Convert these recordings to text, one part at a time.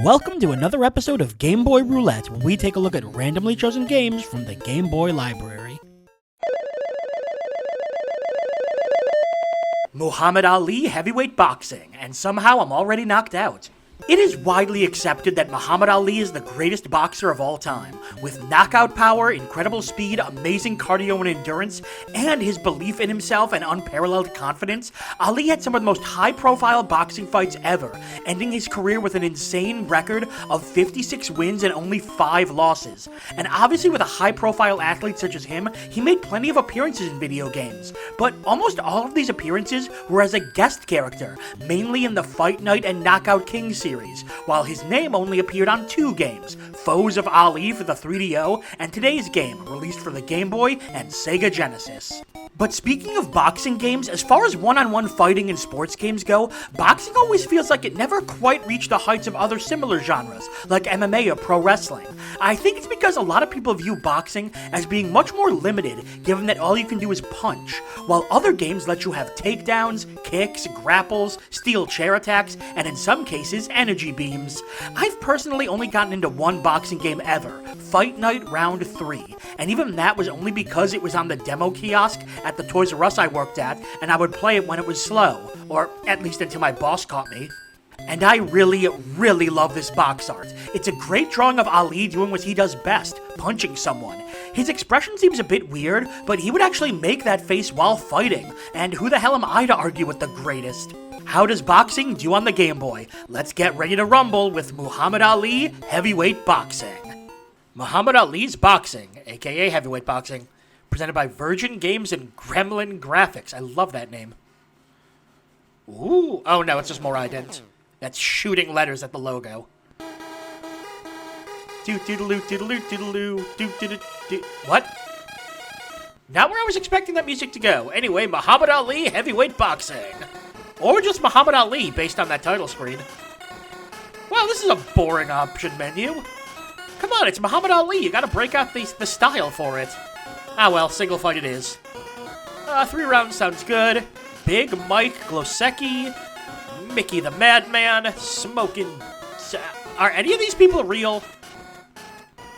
Welcome to another episode of Game Boy Roulette, where we take a look at randomly chosen games from the Game Boy library. Muhammad Ali heavyweight boxing, and somehow I'm already knocked out. It is widely accepted that Muhammad Ali is the greatest boxer of all time. With knockout power, incredible speed, amazing cardio and endurance, and his belief in himself and unparalleled confidence, Ali had some of the most high-profile boxing fights ever, ending his career with an insane record of 56 wins and only 5 losses. And obviously with a high-profile athlete such as him, he made plenty of appearances in video games, but almost all of these appearances were as a guest character, mainly in the Fight Night and Knockout King series, while his name only appeared on 2 games, Foes of Ali for the 3DO, and today's game, released for the Game Boy and Sega Genesis. But speaking of boxing games, as far as one-on-one fighting and sports games go, boxing always feels like it never quite reached the heights of other similar genres, like MMA or pro wrestling. I think it's because a lot of people view boxing as being much more limited, given that all you can do is punch, while other games let you have takedowns, kicks, grapples, steel chair attacks, and in some cases, energy beams. I've personally only gotten into one boxing game ever, Fight Night Round 3, and even that was only because it was on the demo kiosk at the Toys R Us I worked at, and I would play it when it was slow, or at least until my boss caught me. And I really love this box art. It's a great drawing of Ali doing what he does best, punching someone. His expression seems a bit weird, but he would actually make that face while fighting, and who the hell am I to argue with the greatest? How does boxing do on the Game Boy? Let's get ready to rumble with Muhammad Ali Heavyweight Boxing. Muhammad Ali's Boxing, aka Heavyweight Boxing, presented by Virgin Games and Gremlin Graphics. I love that name. Ooh, oh no, it's just more ident. That's shooting letters at the logo. What? Not where I was expecting that music to go. Anyway, Muhammad Ali Heavyweight Boxing. Or just Muhammad Ali, based on that title screen. Well, this is a boring option menu. Come on, it's Muhammad Ali. You gotta break out the style for it. Ah well, single fight it is. 3 rounds sounds good. Big Mike Glosecki, Mickey the Madman, Smoking... Are any of these people real?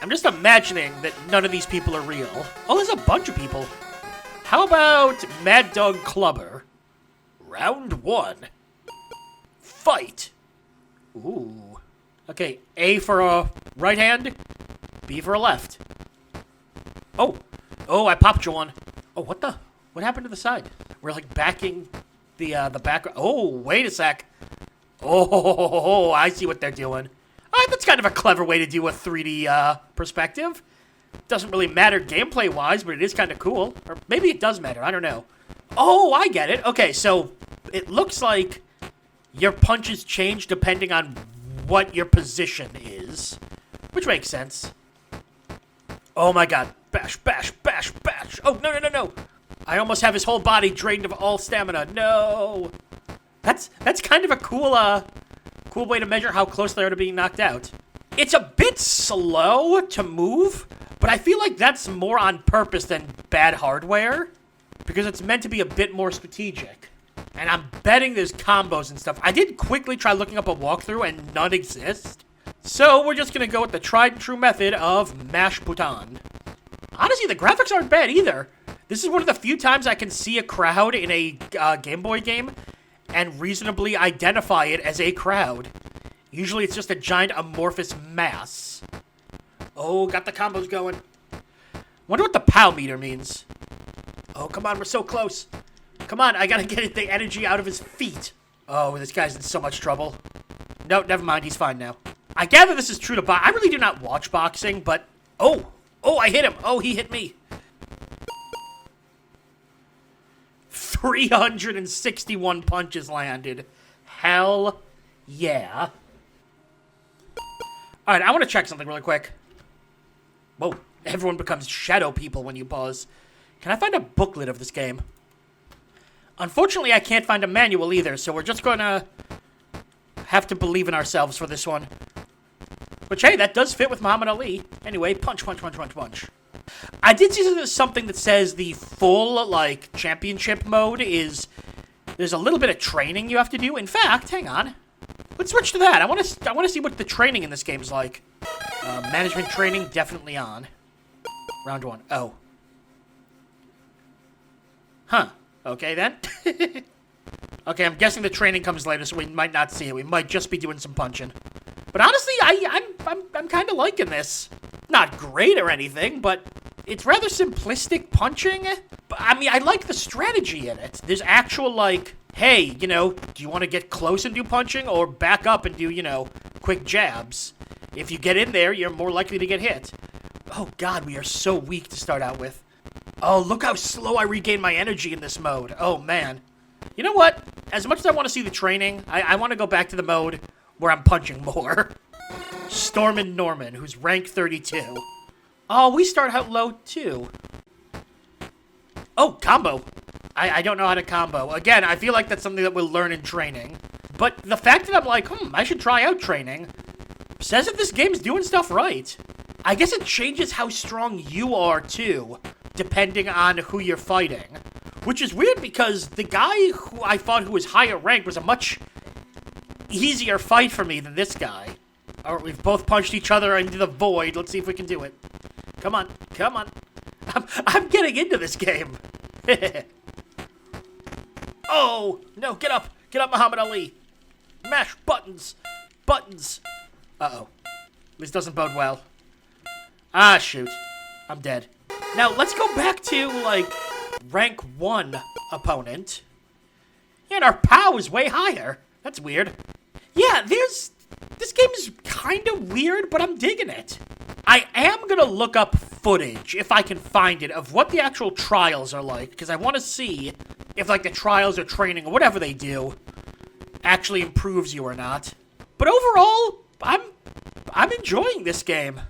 I'm just imagining that none of these people are real. Oh, there's a bunch of people. How about Mad Dog Clubber? Round 1. Fight. Ooh. Okay, A for a right hand, B for a left. Oh, I popped you one. Oh, what happened to the side? We're like backing the back. Oh, wait a sec. Oh, I see what they're doing. That's kind of a clever way to do a 3D perspective. Doesn't really matter gameplay-wise, but it is kind of cool. Or maybe it does matter, I don't know. Oh, I get it. Okay, so it looks like your punches change depending on what your position is, which makes sense. Oh my god. Bash, bash, bash, bash. Oh, no. I almost have his whole body drained of all stamina. No. That's kind of a cool way to measure how close they are to being knocked out. It's a bit slow to move, but I feel like that's more on purpose than bad hardware, because it's meant to be a bit more strategic. And I'm betting there's combos and stuff. I did quickly try looking up a walkthrough, and none exist. So we're just going to go with the tried and true method of mash button. Honestly, the graphics aren't bad either. This is one of the few times I can see a crowd in a Game Boy game and reasonably identify it as a crowd. Usually it's just a giant amorphous mass. Oh, got the combos going. Wonder what the POW meter means. Oh, come on, we're so close. Come on, I gotta get the energy out of his feet. Oh, this guy's in so much trouble. No, never mind, he's fine now. I gather this is true to boxing. I really do not watch boxing, but... Oh, I hit him. Oh, he hit me. 361 punches landed. Hell yeah. Alright, I want to check something really quick. Whoa, everyone becomes shadow people when you pause. Can I find a booklet of this game? Unfortunately, I can't find a manual either, so we're just gonna have to believe in ourselves for this one. Which, hey, that does fit with Muhammad Ali. Anyway, punch, punch, punch, punch, punch. I did see something that says the full, championship mode is... There's a little bit of training you have to do. In fact, hang on. Let's switch to that. I want to see what the training in this game is like. Management training, definitely on. Round 1. Oh. Huh. Okay, then. Okay, I'm guessing the training comes later, so we might not see it. We might just be doing some punching. But honestly, I'm kind of liking this. Not great or anything, but it's rather simplistic punching. But, I mean, I like the strategy in it. There's actual, like, hey, you know, do you want to get close and do punching, or back up and do, you know, quick jabs? If you get in there, you're more likely to get hit. Oh god, we are so weak to start out with. Oh, look how slow I regain my energy in this mode. Oh, man. You know what? As much as I want to see the training, I want to go back to the mode where I'm punching more. Stormin' Norman, who's rank 32. Oh, we start out low, too. Oh, combo. I don't know how to combo. Again, I feel like that's something that we'll learn in training. But the fact that I'm like, I should try out training, says that this game's doing stuff right. I guess it changes how strong you are, too, depending on who you're fighting. Which is weird because the guy who I fought who was higher rank was a much easier fight for me than this guy. Alright, we've both punched each other into the void. Let's see if we can do it. Come on, come on. I'm getting into this game. Oh, no, get up, Muhammad Ali. Mash buttons, buttons. Uh-oh, this doesn't bode well. Ah, shoot, I'm dead. Now, let's go back to, like, rank 1 opponent. And our POW is way higher. That's weird. Yeah, this game is kind of weird, but I'm digging it. I am gonna look up footage, if I can find it, of what the actual trials are like, because I want to see if, like, the trials or training or whatever they do actually improves you or not. But overall, I'm enjoying this game.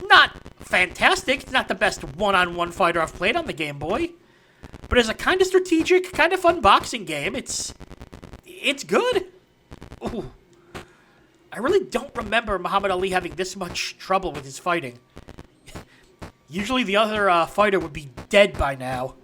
Not fantastic. It's not the best one-on-one fighter I've played on the Game Boy. But as a kind of strategic, kind of fun boxing game, it's good. Ooh. I really don't remember Muhammad Ali having this much trouble with his fighting. Usually the other fighter would be dead by now.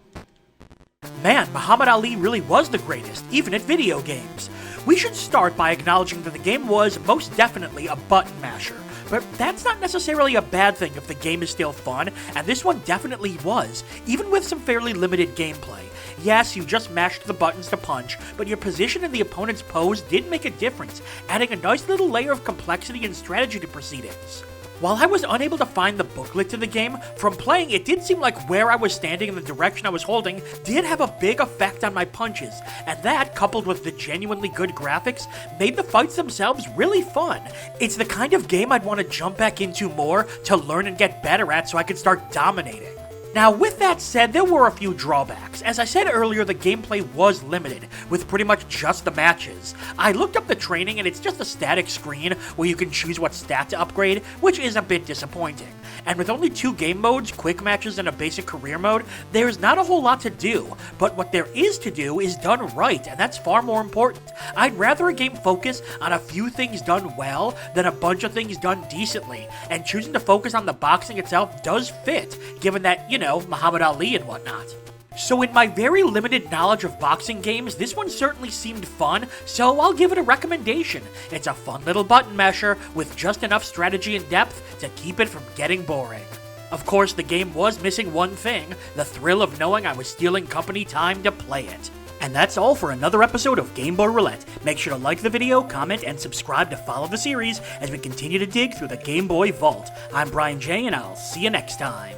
Man, Muhammad Ali really was the greatest, even at video games. We should start by acknowledging that the game was most definitely a button masher. But that's not necessarily a bad thing if the game is still fun, and this one definitely was, even with some fairly limited gameplay. Yes, you just mashed the buttons to punch, but your position in the opponent's pose did make a difference, adding a nice little layer of complexity and strategy to proceedings. While I was unable to find the booklet to the game, from playing it did seem like where I was standing and the direction I was holding did have a big effect on my punches, and that, coupled with the genuinely good graphics, made the fights themselves really fun. It's the kind of game I'd want to jump back into more to learn and get better at so I could start dominating. Now, with that said, there were a few drawbacks. As I said earlier, the gameplay was limited, with pretty much just the matches. I looked up the training, and it's just a static screen where you can choose what stat to upgrade, which is a bit disappointing. And with only 2 game modes, quick matches and a basic career mode, there's not a whole lot to do. But what there is to do is done right, and that's far more important. I'd rather a game focus on a few things done well than a bunch of things done decently, and choosing to focus on the boxing itself does fit, given that, Muhammad Ali and whatnot. So in my very limited knowledge of boxing games, this one certainly seemed fun, so I'll give it a recommendation. It's a fun little button masher with just enough strategy and depth to keep it from getting boring. Of course, the game was missing one thing, the thrill of knowing I was stealing company time to play it. And that's all for another episode of Game Boy Roulette. Make sure to like the video, comment, and subscribe to follow the series as we continue to dig through the Game Boy vault. I'm BrianJ, and I'll see you next time.